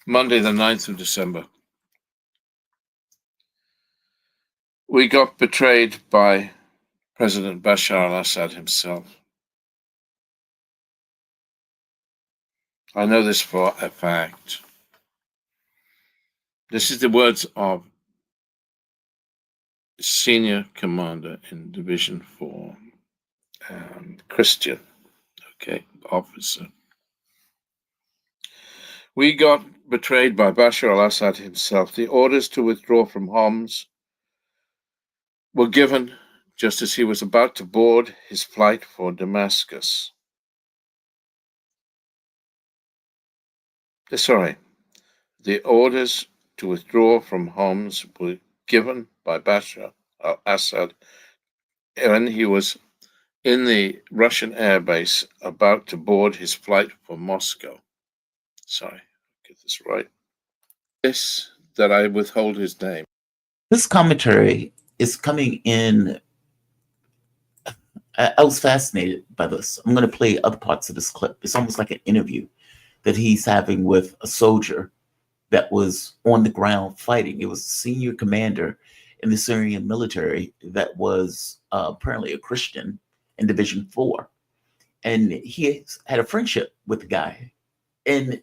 Monday, the 9th of December. We got betrayed by President Bashar Al Assad himself. I know this for a fact. This is the words of senior commander in Division 4, Christian, officer. We got betrayed by Bashar al-Assad himself. The orders to withdraw from Homs were given just as he was about to board his flight for Damascus. The orders to withdraw from Homs were given by Bashar al-Assad when he was in the Russian airbase about to board his flight for Moscow. Sorry, get this right. This, that I withhold his name. This commentary is coming in. I was fascinated by this. I'm going to play other parts of this clip. It's almost like an interview that he's having with a soldier that was on the ground fighting. It was a senior commander in the Syrian military that was apparently a Christian in Division 4. And he had a friendship with the guy. And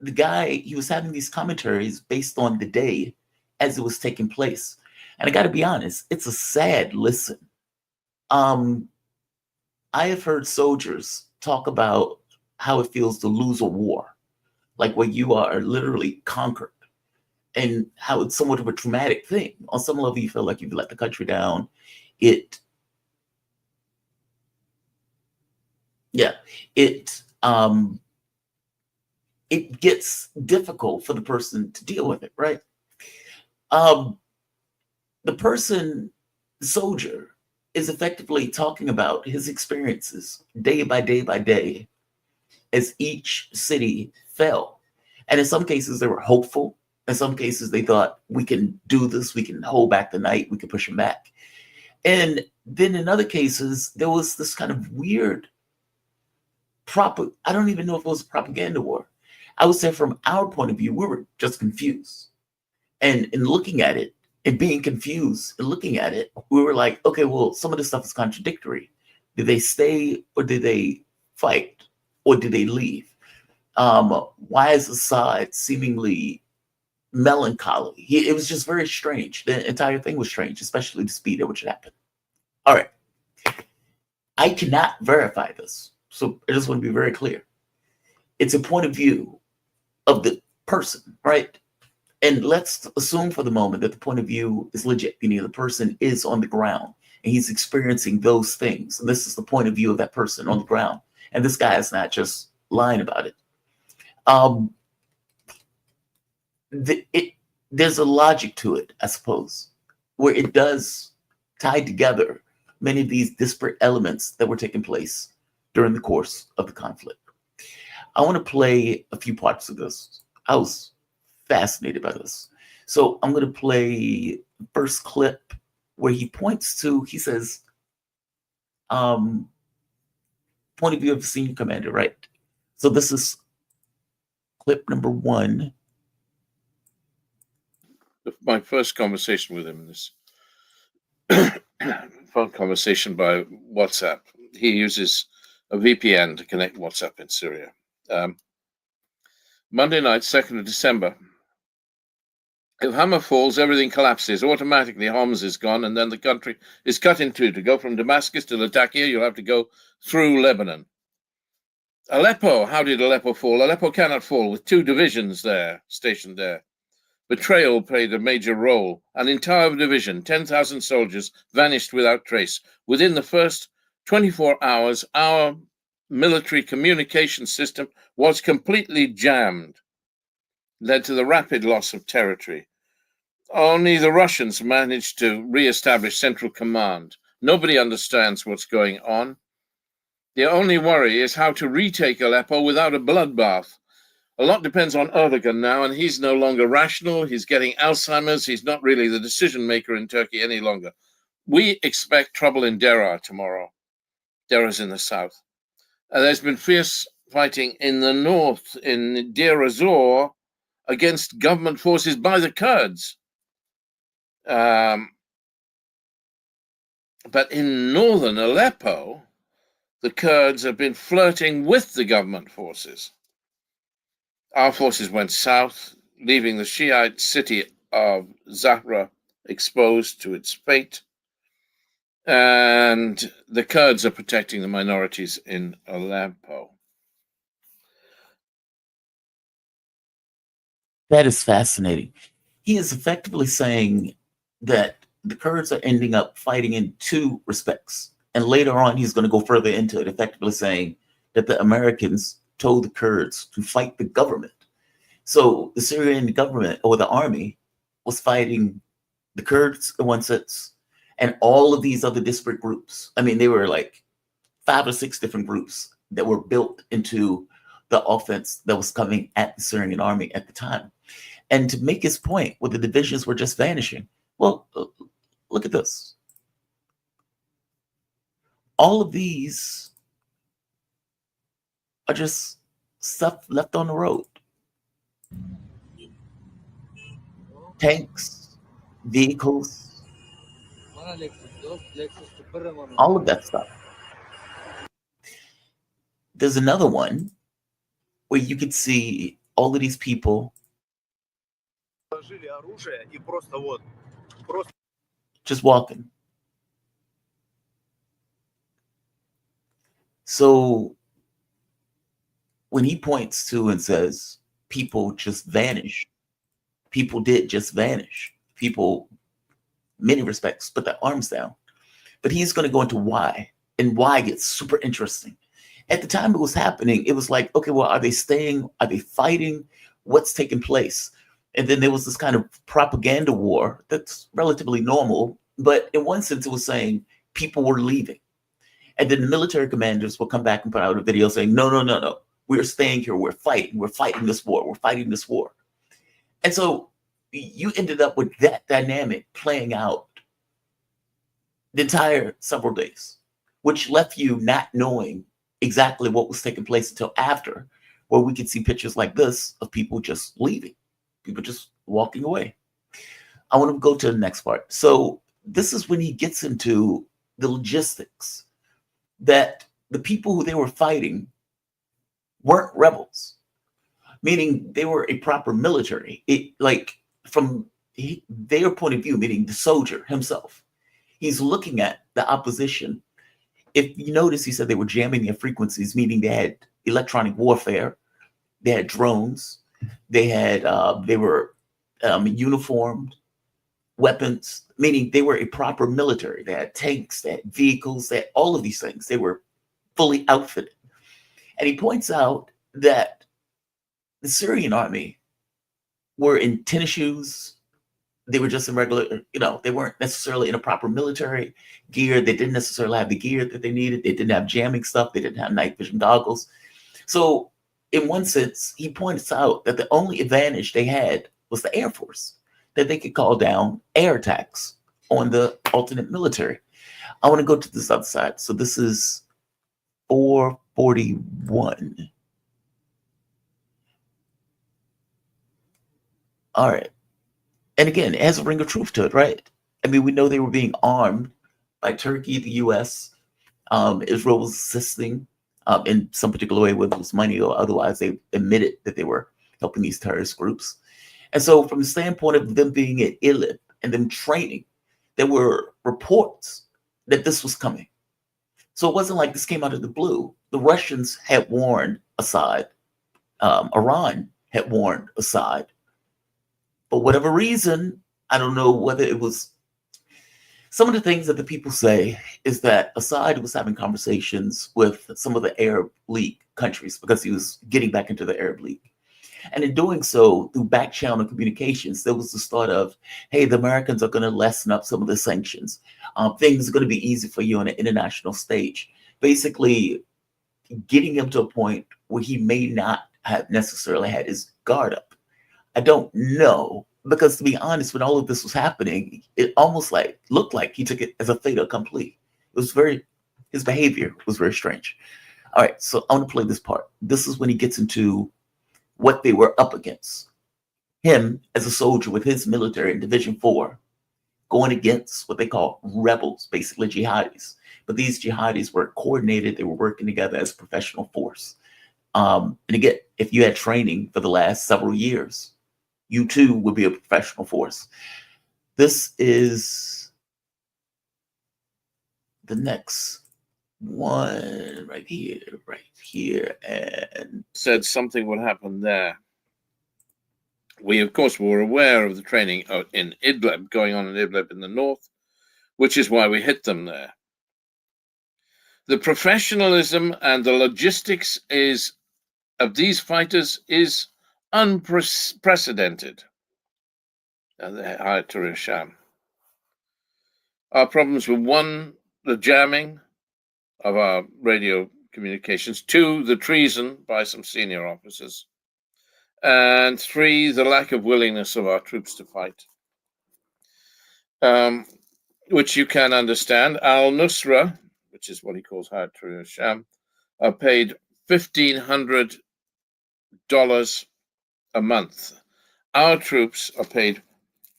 the guy, he was having these commentaries based on the day as it was taking place. And I got to be honest, it's a sad listen. I have heard soldiers talk about how it feels to lose a war, like where you are literally conquered, and how it's somewhat of a traumatic thing. On some level, you feel like you've let the country down. It gets difficult for the person to deal with it, right? The soldier, is effectively talking about his experiences day by day by day as each city fell. And in some cases, they were hopeful. In some cases, they thought, we can do this. We can hold back the night. We can push them back. And then in other cases, there was this kind of weird I don't even know if it was a propaganda war. I would say from our point of view, we were just confused. And in looking at it, and being confused and looking at it, we were like, okay, well, some of this stuff is contradictory. Did they stay or did they fight or did they leave? Why is Assad seemingly melancholy? It was just very strange. The entire thing was strange, especially the speed at which it happened. All right. I cannot verify this. So I just want to be very clear. It's a point of view of the person, right? And let's assume for the moment that the point of view is legit, meaning the person is on the ground and he's experiencing those things. And this is the point of view of that person on the ground. And this guy is not just lying about it. There's a logic to it, I suppose, where it does tie together many of these disparate elements that were taking place during the course of the conflict. I want to play a few parts of this. I was fascinated by this. So I'm going to play the first clip where he says, point of view of the senior commander, right? So this is clip number 1. My first conversation with him, this phone conversation by WhatsApp. He uses a VPN to connect WhatsApp in Syria. Monday night, 2nd of December. If Hama falls, everything collapses. Automatically, Homs is gone, and then the country is cut in two. To go from Damascus to Latakia, you'll have to go through Lebanon. Aleppo, how did Aleppo fall? Aleppo cannot fall, with 2 divisions there, stationed there. Betrayal played a major role. An entire division, 10,000 soldiers, vanished without trace. Within the first 24 hours, our military communication system was completely jammed, led to the rapid loss of territory. Only the Russians managed to re-establish central command. Nobody understands what's going on. The only worry is how to retake Aleppo without a bloodbath. A lot depends on Erdogan now, and he's no longer rational. He's getting Alzheimer's. He's not really the decision maker in Turkey any longer. We expect trouble in Deraa tomorrow. Dera's in the south. There's been fierce fighting in the north, in Deir ez-Zor, against government forces by the Kurds. But in northern Aleppo, the Kurds have been flirting with the government forces. Our forces went south, leaving the Shiite city of Zahra exposed to its fate. And the Kurds are protecting the minorities in Aleppo. That is fascinating. He is effectively saying that the Kurds are ending up fighting in two respects. And later on, he's going to go further into it, effectively saying that the Americans told the Kurds to fight the government. So the Syrian government or the army was fighting the Kurds in one sense, and all of these other disparate groups. I mean, they were like 5 or 6 different groups that were built into the offense that was coming at the Syrian army at the time. And to make his point, where the divisions were just vanishing, well, look at this. All of these are just stuff left on the road. Tanks, vehicles, all of that stuff. There's another one where you could see all of these people just walking. So when he points to and says people just vanish, people did just vanish. People, many respects, put their arms down. But he's going to go into why, and why gets super interesting. At the time it was happening, it was like, okay, well, are they staying? Are they fighting? What's taking place? And then there was this kind of propaganda war that's relatively normal. But in one sense, it was saying people were leaving. And then the military commanders will come back and put out a video saying, no. We're staying here. We're fighting this war. We're fighting this war. And so you ended up with that dynamic playing out the entire several days, which left you not knowing exactly what was taking place until after, where we could see pictures like this of people just leaving, people just walking away. I want to go to the next part. So this is when he gets into the logistics that the people who they were fighting weren't rebels, meaning they were a proper military. It, like, from their point of view, meaning the soldier himself, he's looking at the opposition. If you notice, he said they were jamming their frequencies, meaning they had electronic warfare, they had drones, they were uniformed, weapons, meaning they were a proper military. They had tanks, they had vehicles, they had all of these things. They were fully outfitted. And he points out that the Syrian army were in tennis shoes. They were just in regular, they weren't necessarily in a proper military gear. They didn't necessarily have the gear that they needed. They didn't have jamming stuff. They didn't have night vision goggles. So in one sense, he points out that the only advantage they had was the Air Force, that they could call down air attacks on the alternate military. I want to go to this other side. So this is 441. All right. And again, it has a ring of truth to it, right? I mean, we know they were being armed by Turkey, the US. Israel was assisting in some particular way, whether it was money or otherwise. They admitted that they were helping these terrorist groups. And so from the standpoint of them being at Idlib and them training, there were reports that this was coming. So it wasn't like this came out of the blue. The Russians had warned Assad. Iran had warned Assad. For whatever reason, I don't know whether it was some of the things that the people say is that Assad was having conversations with some of the Arab League countries because he was getting back into the Arab League. And in doing so, through back channel communications, there was the start of, hey, the Americans are going to lessen up some of the sanctions. Things are going to be easy for you on an international stage. Basically, getting him to a point where he may not have necessarily had his guard up. I don't know, because to be honest, when all of this was happening, it almost looked like he took it as a fait accompli. His behavior was very strange. All right, so I want to play this part. This is when he gets into what they were up against. him as a soldier with his military in Division 4 going against what they call rebels, basically jihadis. But these jihadis were coordinated, they were working together as a professional force. And again, if you had training for the last several years, you too would be a professional force. This is the next one right here, and said something would happen there. We, of course, were aware of the training in Idlib, going on in Idlib in the north, which is why we hit them there. The professionalism and the logistics of these fighters is unprecedented. Our problems were 1, the jamming of our radio communications, 2, the treason by some senior officers, and 3, the lack of willingness of our troops to fight, which you can understand. Al-Nusra, which is what he calls Hayat Tahrir al-Sham, are paid $1,500 a month. Our troops are paid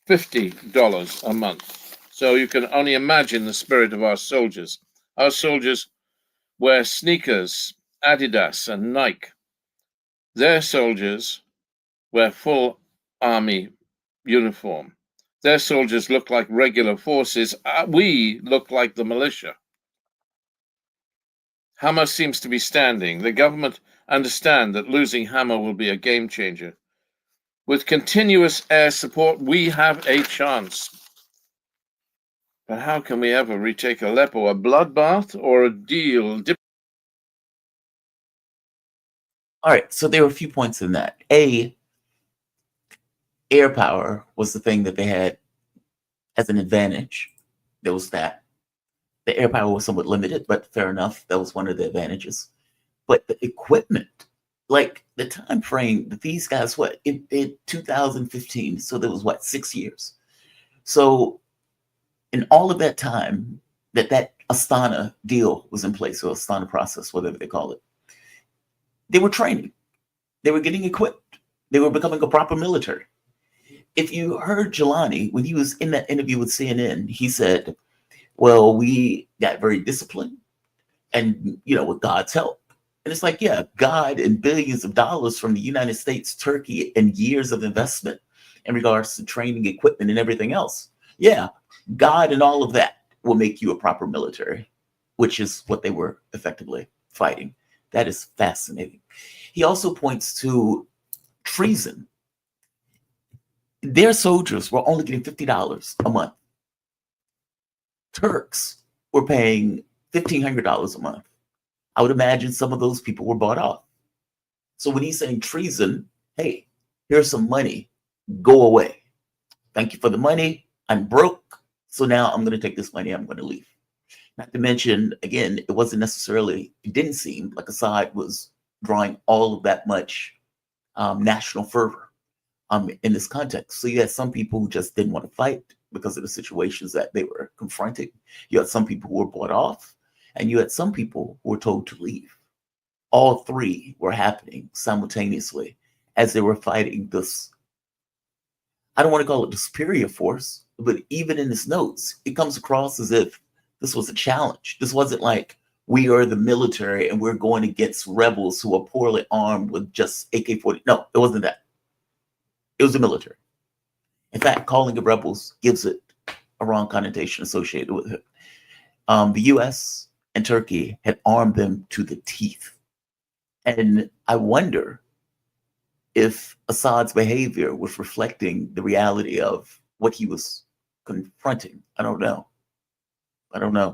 $50 a month. So you can only imagine the spirit of our soldiers. Our soldiers wear sneakers, Adidas and Nike. Their soldiers wear full army uniform. Their soldiers look like regular forces. We look like the militia. Hama seems to be standing. The government understand that losing Hama will be a game changer. With continuous air support, we have a chance. But how can we ever retake Aleppo? A bloodbath or a deal? All right, so there were a few points in that. A, air power was the thing that they had as an advantage. There was that. The air power was somewhat limited, but fair enough. That was one of the advantages. But the equipment, like the time frame that these guys, in 2015, so there was 6 years. So in all of that time that Astana deal was in place, or Astana process, whatever they call it, they were training. They were getting equipped. They were becoming a proper military. If you heard Jelani, when he was in that interview with CNN, he said, well, we got very disciplined and, with God's help. And it's like, yeah, God and billions of dollars from the United States, Turkey, and years of investment in regards to training, equipment, and everything else. Yeah, God and all of that will make you a proper military, which is what they were effectively fighting. That is fascinating. He also points to treason. Their soldiers were only getting $50 a month. Turks were paying $1,500 a month. I would imagine some of those people were bought off. So when he's saying treason, hey, here's some money, go away. Thank you for the money. I'm broke. So now I'm going to take this money. I'm going to leave. Not to mention, again, it didn't seem like Assad was drawing all of that much national fervor in this context. So you had some people who just didn't want to fight because of the situations that they were confronting. You had some people who were bought off, and you had some people who were told to leave. All three were happening simultaneously as they were fighting this, I don't want to call it the superior force, but even in his notes, it comes across as if this was a challenge. This wasn't like we are the military and we're going against rebels who are poorly armed with just AK-40. No, it wasn't that. It was the military. In fact, calling it rebels gives it a wrong connotation associated with it. The US and Turkey had armed them to the teeth. And I wonder if Assad's behavior was reflecting the reality of what he was confronting. I don't know.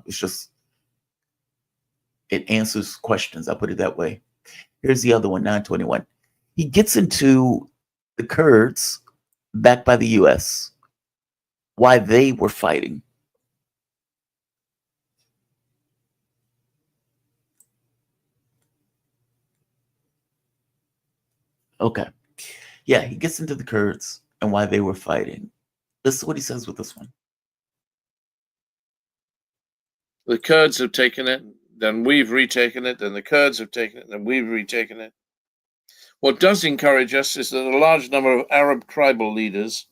It's just, it answers questions. I'll put it that way. Here's the other one, 921. He gets into the Kurds, backed by the US, why they were fighting. Okay. Yeah, he gets into the Kurds and why they were fighting. This is what he says with this one. The Kurds have taken it, then we've retaken it, then the Kurds have taken it, then we've retaken it. What does encourage us is that a large number of Arab tribal leaders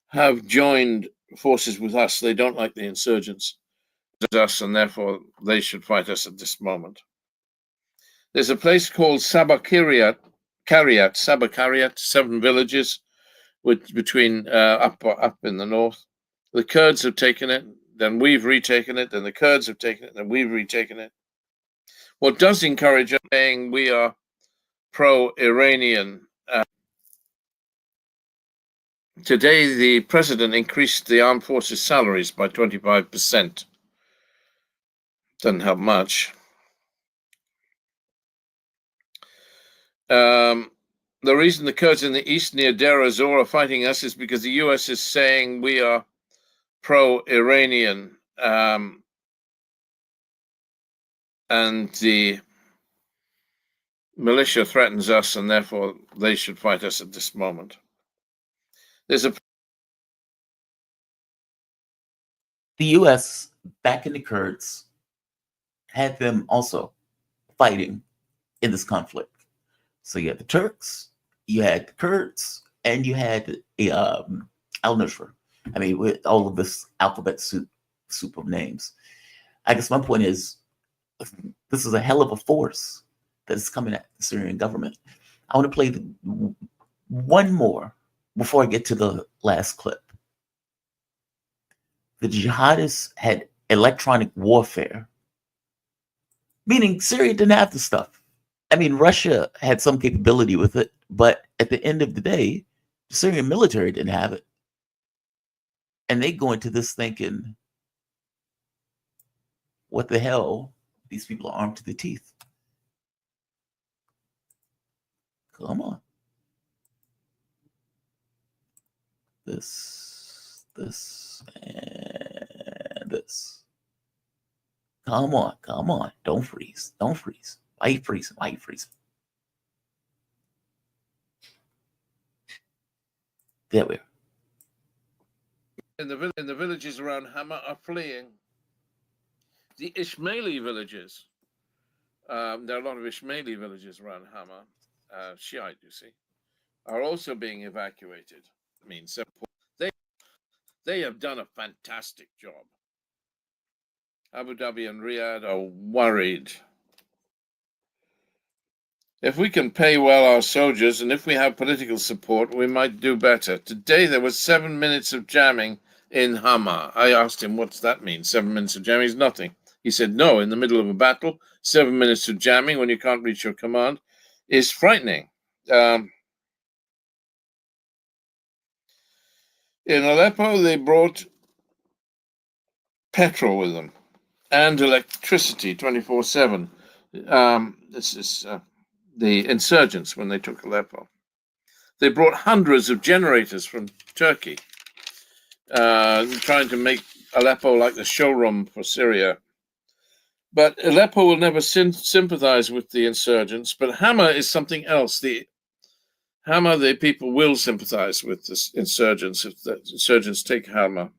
have joined forces with us. They don't like the insurgents, us, and therefore they should fight us at this moment. There's a place called Sabakariat, 7 villages between up in the north. The Kurds have taken it, then we've retaken it, then the Kurds have taken it, then we've retaken it. What does encourage us saying we are pro-Iranian. Today, the president increased the armed forces salaries by 25%. Doesn't help much. The reason the Kurds in the east near Deir ez-Zor are fighting us is because the US is saying we are pro-Iranian, and the militia threatens us, and therefore they should fight us at this moment. The US, back in the Kurds, had them also fighting in this conflict. So you had the Turks, you had the Kurds, and you had al-Nusra. I mean, with all of this alphabet soup of names. I guess my point is, this is a hell of a force that is coming at the Syrian government. I want to play one more before I get to the last clip. The jihadists had electronic warfare, meaning Syria didn't have the stuff. I mean, Russia had some capability with it, but at the end of the day, the Syrian military didn't have it. And they go into this thinking, what the hell? These people are armed to the teeth. Come on. This, and this. Come on. Don't freeze. Why you freezing? There we are. In the villages around Hama are fleeing. The Ismaili villages, there are a lot of Ismaili villages around Hama, Shiite, you see, are also being evacuated. I mean, so they have done a fantastic job. Abu Dhabi and Riyadh are worried. If we can pay well our soldiers and if we have political support, we might do better. Today there was 7 minutes of jamming in Hama. I asked him, what's that mean? 7 minutes of jamming is nothing. He said, no, in the middle of a battle, 7 minutes of jamming when you can't reach your command is frightening. In Aleppo, they brought petrol with them and electricity 24/7. This is the insurgents when they took Aleppo. They brought hundreds of generators from Turkey, trying to make Aleppo like the showroom for Syria. But Aleppo will never sympathize with the insurgents, but Hama is something else. The people will sympathize with the insurgents if the insurgents take Hama.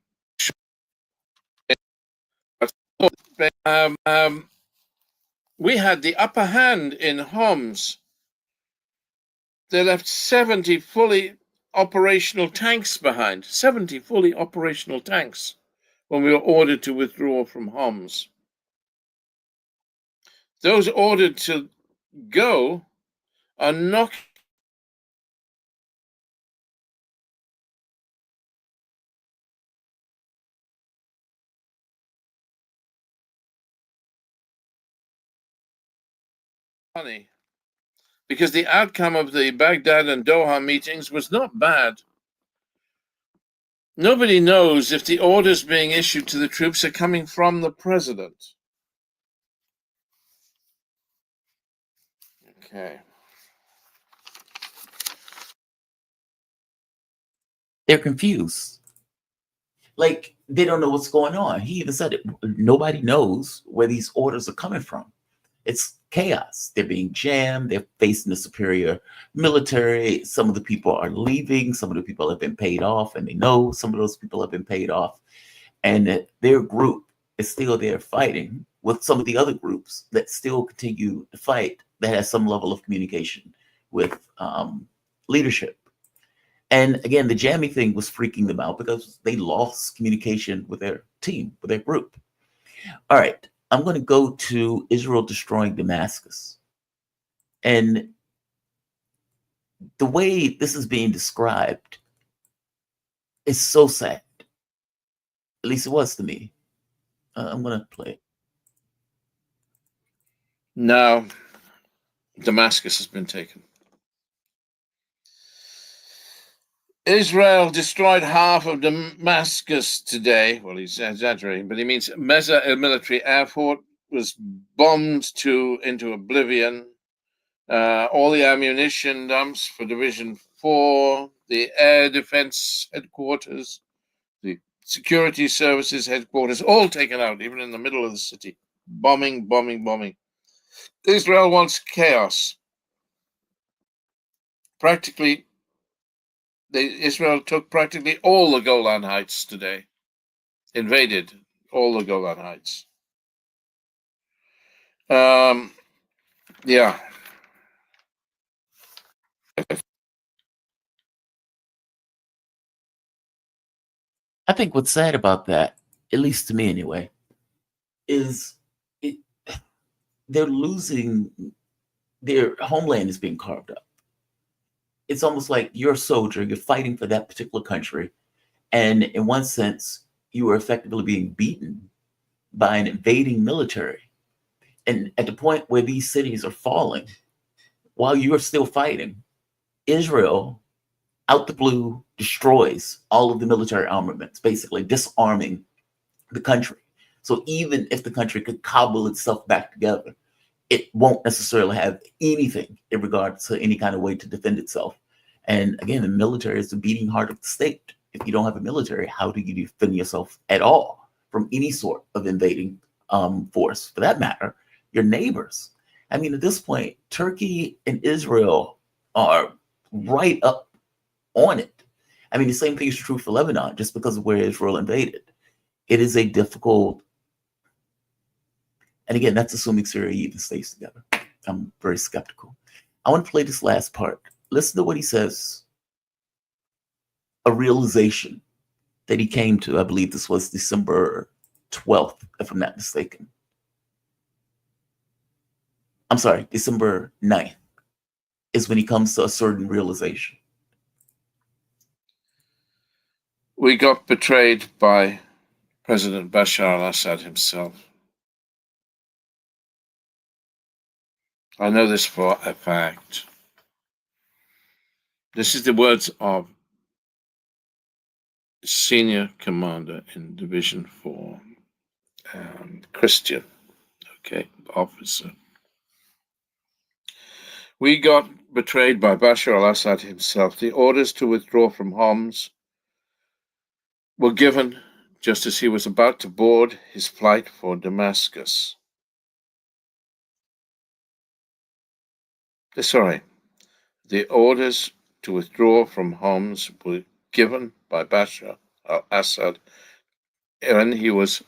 We had the upper hand in Homs. They left 70 fully operational tanks behind, 70 fully operational tanks when we were ordered to withdraw from Homs. Those ordered to go are not money, because the outcome of the Baghdad and Doha meetings was not bad. Nobody knows if the orders being issued to the troops are coming from the president. Okay. They're confused. Like, they don't know what's going on. He even said it. Nobody knows where these orders are coming from. It's chaos. They're being jammed. They're facing the superior military. Some of the people are leaving. Some of the people have been paid off, and they know some of those people have been paid off. And their group is still there fighting with some of the other groups that still continue to fight, that has some level of communication with leadership. And again, the jamming thing was freaking them out because they lost communication with their team, with their group. All right, I'm going to go to Israel destroying Damascus. And the way this is being described is so sad. At least it was to me. I'm going to play it. Now, Damascus has been taken. Israel destroyed half of Damascus today. Well, he's exaggerating, but he means Meza, a military airport, was bombed into oblivion. All the ammunition dumps for Division 4, the air defense headquarters, the security services headquarters, all taken out, even in the middle of the city. Bombing, bombing, bombing. Israel wants chaos. Israel took practically all the Golan Heights today, invaded all the Golan Heights. Yeah. I think what's sad about that, at least to me anyway, is they're losing, their homeland is being carved up. It's almost like you're a soldier, you're fighting for that particular country, and in one sense, you are effectively being beaten by an invading military. And at the point where these cities are falling, while you are still fighting, Israel, out the blue, destroys all of the military armaments, basically disarming the country. So even if the country could cobble itself back together, it won't necessarily have anything in regard to any kind of way to defend itself. And again, the military is the beating heart of the state. If you don't have a military, how do you defend yourself at all from any sort of invading force? For that matter, your neighbors. I mean, at this point, Turkey and Israel are right up on it. I mean, the same thing is true for Lebanon, just because of where Israel invaded. It is a difficult, and again, that's assuming Syria even stays together. I'm very skeptical. I want to play this last part. Listen to what he says. A realization that he came to, I believe this was December 12th, if I'm not mistaken. I'm sorry, December 9th is when he comes to a certain realization. We got betrayed by President Bashar Al Assad himself. I know this for a fact. This is the words of senior commander in Division 4, Christian, okay, officer. We got betrayed by Bashar al-Assad himself. The orders to withdraw from Homs were given just as he was about to board his flight for Damascus. The orders to withdraw from Homs were given by Bashar al-Assad when he was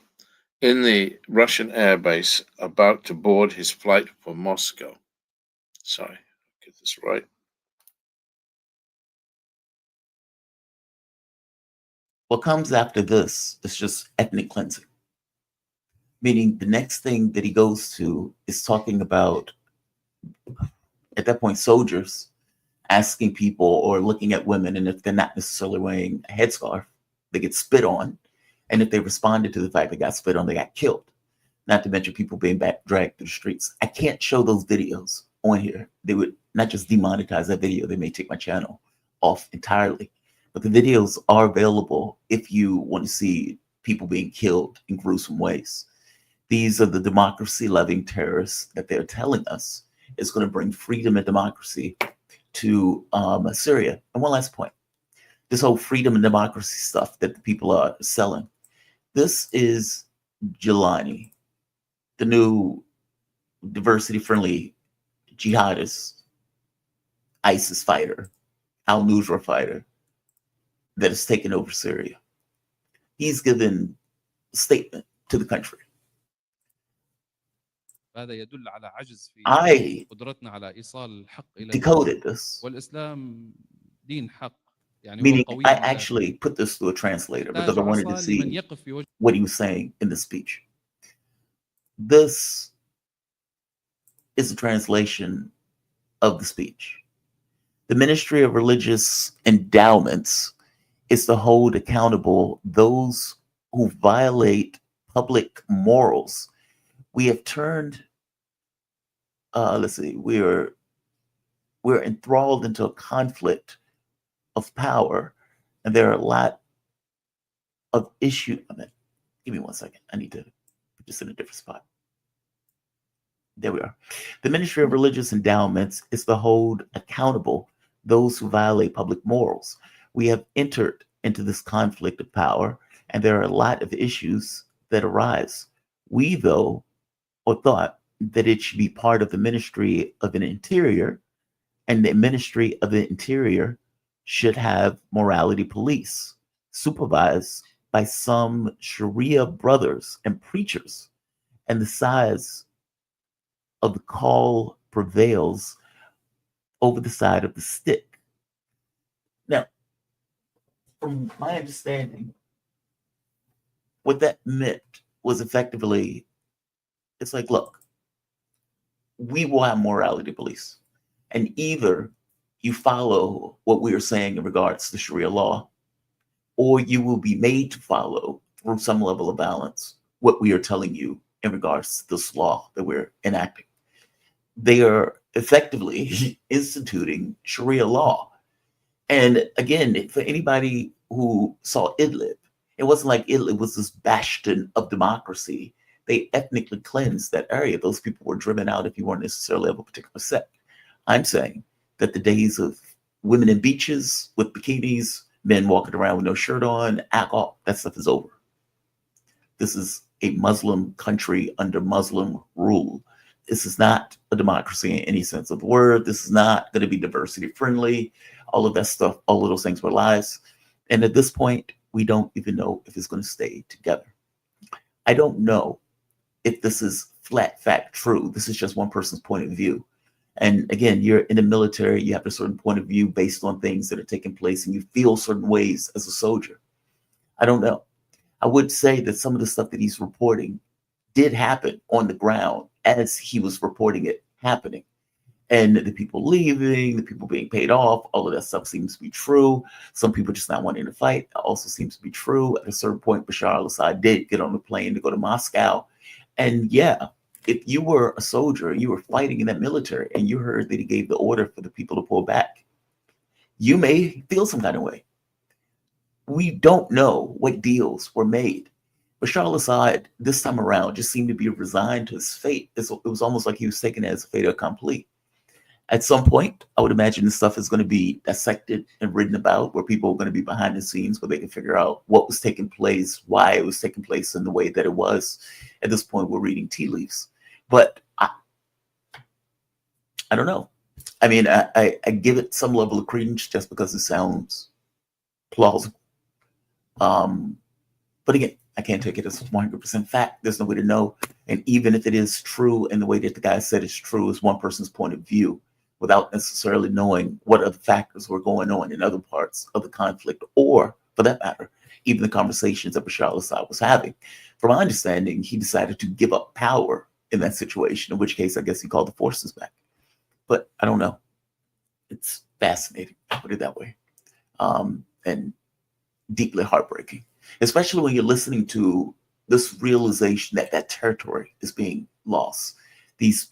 in the Russian airbase about to board his flight for Moscow. Sorry, get this right. What comes after this is just ethnic cleansing. Meaning the next thing that he goes to is talking about, at that point, soldiers asking people or looking at women, and if they're not necessarily wearing a headscarf, they get spit on. And if they responded to the fact they got spit on, they got killed. Not to mention people being dragged through the streets. I can't show those videos on here. They would not just demonetize that video, they may take my channel off entirely. But the videos are available if you want to see people being killed in gruesome ways. These are the democracy-loving terrorists that they're telling us is going to bring freedom and democracy to Syria. And one last point. This whole freedom and democracy stuff that the people are selling. This is Jelani, the new diversity-friendly jihadist, ISIS fighter, al-Nusra fighter that has taken over Syria. He's given a statement to the country. هذا يدل على عجز في I قدرتنا على إيصال الحق إلى الناس. decoded this, والإسلام دين حق، يعني هو meaning قوي I على actually put this through a translator تاج because I wanted to عصا لمن see يقف في وجه. what he was saying in the speech. This is a translation of the speech. The Ministry of Religious Endowments is to hold accountable those who violate public morals. We have turned, we're enthralled into a conflict of power, and there are a lot of issues. Give me 1 second. I need to put this in a different spot. There we are. The Ministry of Religious Endowments is to hold accountable those who violate public morals. We have entered into this conflict of power, and there are a lot of issues that arise. We, though, or thought that it should be part of the Ministry of the Interior, and the Ministry of the Interior should have morality police supervised by some Sharia brothers and preachers, and the size of the call prevails over the side of the stick. Now, from my understanding, what that meant was effectively, it's like, look, we will have morality police, and either you follow what we are saying in regards to Sharia law, or you will be made to follow through some level of balance what we are telling you in regards to this law that we're enacting. They are effectively instituting Sharia law. And again, for anybody who saw Idlib, it wasn't like Idlib was this bastion of democracy. They ethnically cleansed that area. Those people were driven out if you weren't necessarily of a particular sect. I'm saying that the days of women in beaches with bikinis, men walking around with no shirt on, alcohol, that stuff is over. This is a Muslim country under Muslim rule. This is not a democracy in any sense of the word. This is not going to be diversity friendly. All of that stuff, all of those things were lies. And at this point, we don't even know if it's going to stay together. I don't know if this is flat fact true. This is just one person's point of view. And again, you're in the military, you have a certain point of view based on things that are taking place, and you feel certain ways as a soldier. I don't know. I would say that some of the stuff that he's reporting did happen on the ground as he was reporting it happening. And the people leaving, the people being paid off, all of that stuff seems to be true. Some people just not wanting to fight also seems to be true. At a certain point, Bashar Al Assad did get on the plane to go to Moscow. And yeah, if you were a soldier, you were fighting in that military, and you heard that he gave the order for the people to pull back, you may feel some kind of way. We don't know what deals were made. Bashar al-Assad, this time around, just seemed to be resigned to his fate. It was almost like he was taken as a fait accompli. At some point, I would imagine this stuff is going to be dissected and written about, where people are going to be behind the scenes, where they can figure out what was taking place, why it was taking place in the way that it was. At this point, we're reading tea leaves. But I don't know. I mean, I give it some level of credence just because it sounds plausible. But again, I can't take it as 100% fact. There's no way to know. And even if it is true in the way that the guy said it's true, is one person's point of view, without necessarily knowing what other factors were going on in other parts of the conflict, or for that matter, even the conversations that Bashar al-Assad was having. From my understanding, he decided to give up power in that situation, in which case I guess he called the forces back. But I don't know. It's fascinating, I'll put it that way, and deeply heartbreaking, especially when you're listening to this realization that that territory is being lost. These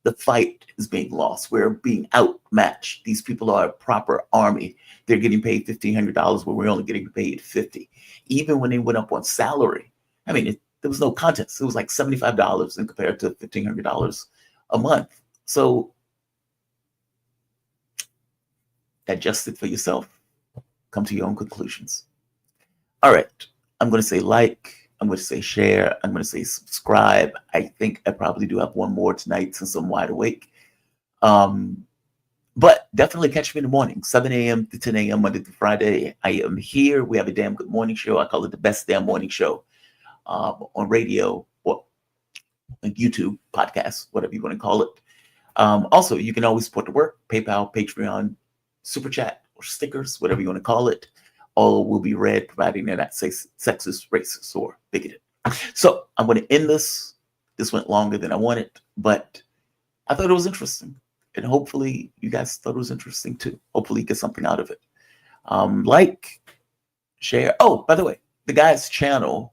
the fight is being lost. We're being outmatched. These people are a proper army. They're getting paid $1,500 where we're only getting paid $50. Even when they went up on salary, I mean, there was no contest. It was like $75 and compared to $1,500 a month. So digest it for yourself. Come to your own conclusions. All right. I'm going to say like. I'm going to say share. I'm going to say subscribe. I think I probably do have one more tonight since I'm wide awake. But definitely catch me in the morning, 7 a.m. to 10 a.m. Monday through Friday. I am here. We have a damn good morning show. I call it the best damn morning show on radio. Well, YouTube, podcast, whatever you want to call it. Also, you can always support the work, PayPal, Patreon, Super Chat, or stickers, whatever you want to call it. All will be read, providing they're not sexist, racist, or bigoted. So I'm going to end this. This went longer than I wanted, but I thought it was interesting. And hopefully you guys thought it was interesting too. Hopefully you get something out of it. Like, share. Oh, by the way, the guy's channel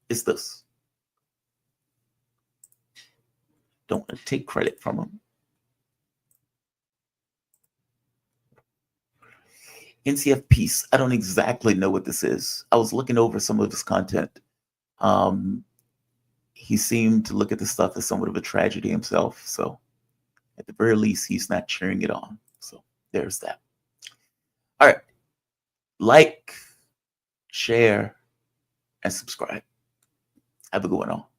is this. Don't want to take credit from him. NCF Peace. I don't exactly know what this is. I was looking over some of his content. He seemed to look at the stuff as somewhat of a tragedy himself. So at the very least, he's not cheering it on. So there's that. All right. Like, share, and subscribe. Have a good one all.